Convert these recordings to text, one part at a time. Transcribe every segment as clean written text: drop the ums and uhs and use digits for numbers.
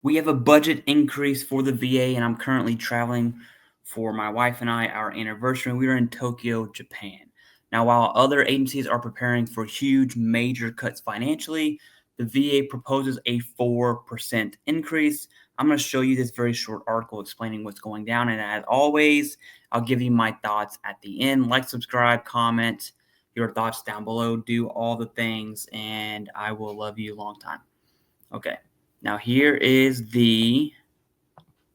We have a budget increase for the VA, and I'm currently traveling for my wife and I, our anniversary. We are in Tokyo, Japan. Now, while other agencies are preparing for huge, major cuts financially, the VA proposes a 4% increase. I'm going to show you this very short article explaining what's going down. And as always, I'll give you my thoughts at the end. Like, subscribe, comment your thoughts down below. Do all the things, and I will love you a long time. Okay. Now, here is the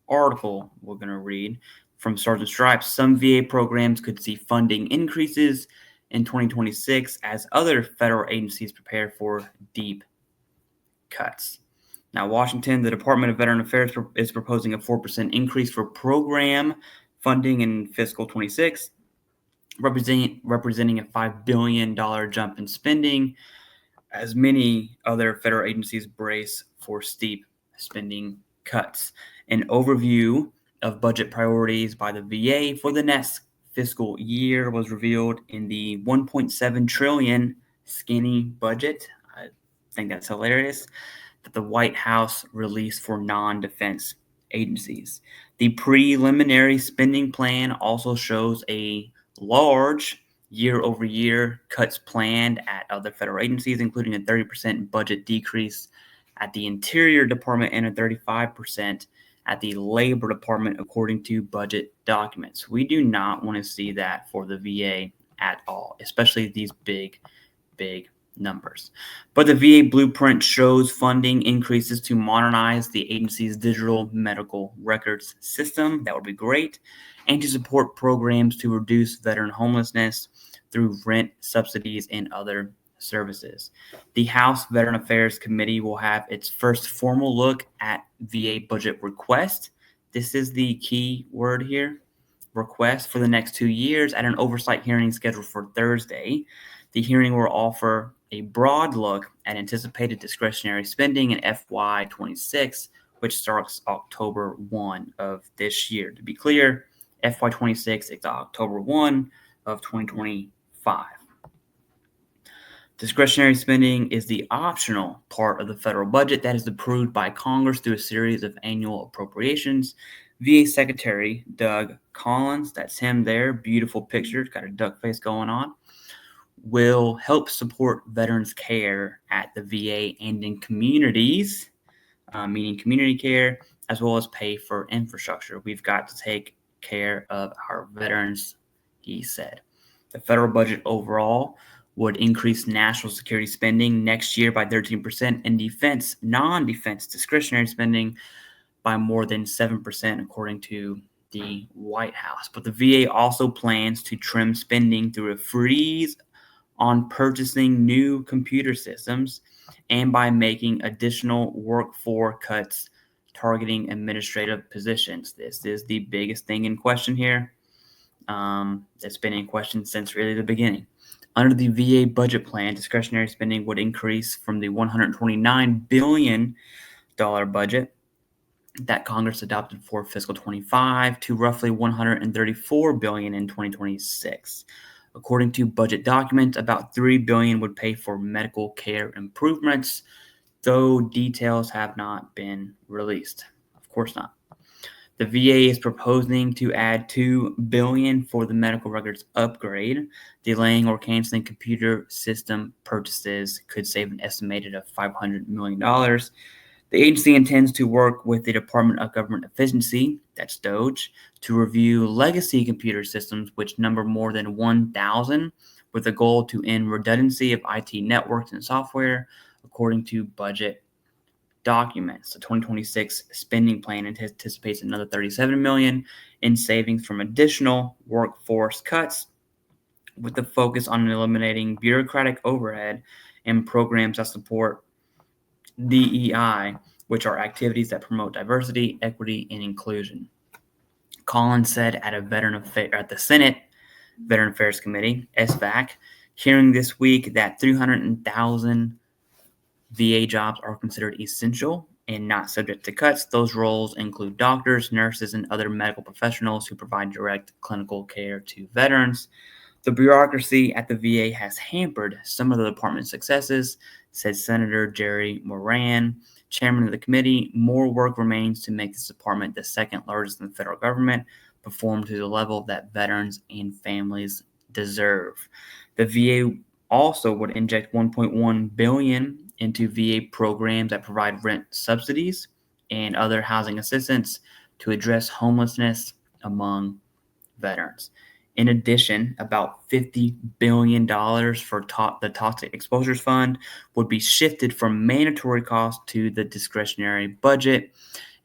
article we're going to read from Sergeant Stripes. Some VA programs could see funding increases in 2026 as other federal agencies prepare for deep cuts. Now, Washington, the Department of Veteran Affairs is proposing a 4% increase for program funding in fiscal 26, representing a $5 billion jump in spending, as many other federal agencies brace for steep spending cuts. An overview of budget priorities by the VA for the next fiscal year was revealed in the $1.7 trillion skinny budget. I think that's hilarious. That the White House released for non-defense agencies. The preliminary spending plan also shows a large year-over-year cuts planned at other federal agencies, including a 30% budget decrease at the Interior Department and a 35% at the Labor Department, according to budget documents. We do not want to see that for the VA at all, especially these big numbers. But the VA blueprint shows funding increases to modernize the agency's digital medical records system. That would be great. And to support programs to reduce veteran homelessness through rent subsidies and other services. The House Veteran Affairs Committee will have its first formal look at VA budget request. This is the key word here. Request for the next 2 years at an oversight hearing scheduled for Thursday. The hearing will offer a broad look at anticipated discretionary spending in FY26, which starts October 1 of this year. To be clear, FY26 is October 1 of 2025. Discretionary spending is the optional part of the federal budget that is approved by Congress through a series of annual appropriations. VA Secretary Doug Collins, that's him there, beautiful picture, got a duck face going on, will help support veterans' care at the VA and in communities, meaning community care, as well as pay for infrastructure. We've got to take care of our veterans, he said. The federal budget overall would increase national security spending next year by 13% and defense, non-defense discretionary spending by more than 7%, according to the White House. But the VA also plans to trim spending through a freeze on purchasing new computer systems and by making additional workforce cuts targeting administrative positions. This is the biggest thing in question here. It's been in question since really the beginning. Under the VA budget plan, discretionary spending would increase from the $129 billion budget that Congress adopted for fiscal 25 to roughly $134 billion in 2026. According to budget documents, about $3 billion would pay for medical care improvements, though details have not been released. Of course not. The VA is proposing to add $2 billion for the medical records upgrade. Delaying or canceling computer system purchases could save an estimated of $500 million. The agency intends to work with the Department of Government Efficiency, that's DOGE, to review legacy computer systems, which number more than 1,000, with a goal to end redundancy of IT networks and software, according to budget documents. The 2026 spending plan anticipates another $37 million in savings from additional workforce cuts, with the focus on eliminating bureaucratic overhead and programs that support DEI, which are activities that promote diversity, equity, and inclusion. Collins said at the Senate Veteran Affairs Committee, SVAC, hearing this week that 300,000 VA jobs are considered essential and not subject to cuts. Those roles include doctors, nurses, and other medical professionals who provide direct clinical care to veterans. The bureaucracy at the VA has hampered some of the department's successes, said Senator Jerry Moran, chairman of the committee, more work remains to make this department the second largest in the federal government perform to the level that veterans and families deserve. The VA also would inject $1.1 billion into VA programs that provide rent subsidies and other housing assistance to address homelessness among veterans. In addition, about $50 billion for the Toxic Exposures Fund would be shifted from mandatory costs to the discretionary budget,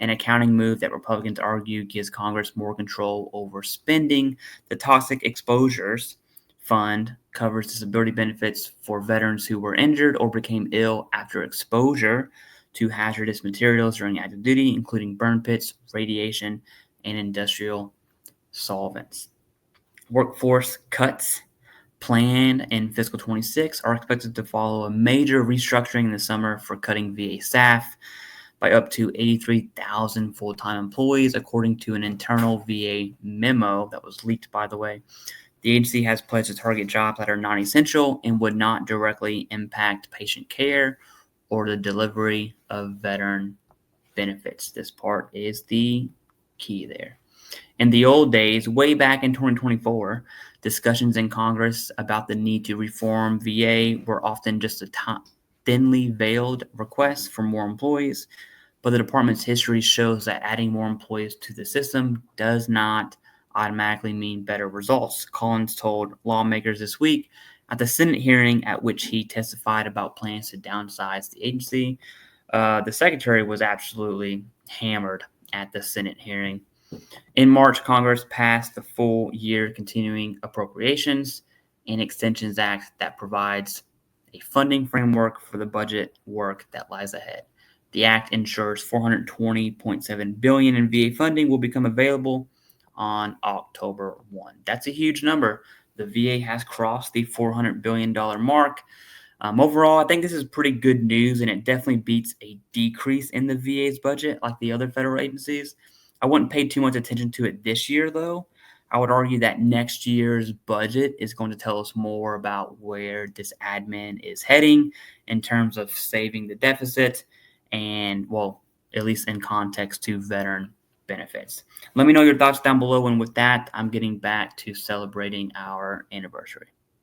an accounting move that Republicans argue gives Congress more control over spending. The Toxic Exposures Fund covers disability benefits for veterans who were injured or became ill after exposure to hazardous materials during active duty, including burn pits, radiation, and industrial solvents. Workforce cuts planned in fiscal 26 are expected to follow a major restructuring in the summer for cutting VA staff by up to 83,000 full-time employees, according to an internal VA memo that was leaked, by the way. The agency has pledged to target jobs that are non-essential and would not directly impact patient care or the delivery of veteran benefits. This part is the key there. In the old days, way back in 2024, discussions in Congress about the need to reform VA were often just a thinly veiled request for more employees, but the department's history shows that adding more employees to the system does not automatically mean better results. Collins told lawmakers this week at the Senate hearing at which he testified about plans to downsize the agency. The secretary was absolutely hammered at the Senate hearing. In March, Congress passed the full year continuing appropriations and extensions act that provides a funding framework for the budget work that lies ahead. The act ensures $420.7 billion in VA funding will become available on October 1. That's a huge number. The VA has crossed the $400 billion mark. Overall, I think this is pretty good news, and it definitely beats a decrease in the VA's budget like the other federal agencies. I wouldn't pay too much attention to it this year, though. I would argue that next year's budget is going to tell us more about where this admin is heading in terms of saving the deficit and, well, at least in context to veteran benefits. Let me know your thoughts down below. And with that, I'm getting back to celebrating our anniversary.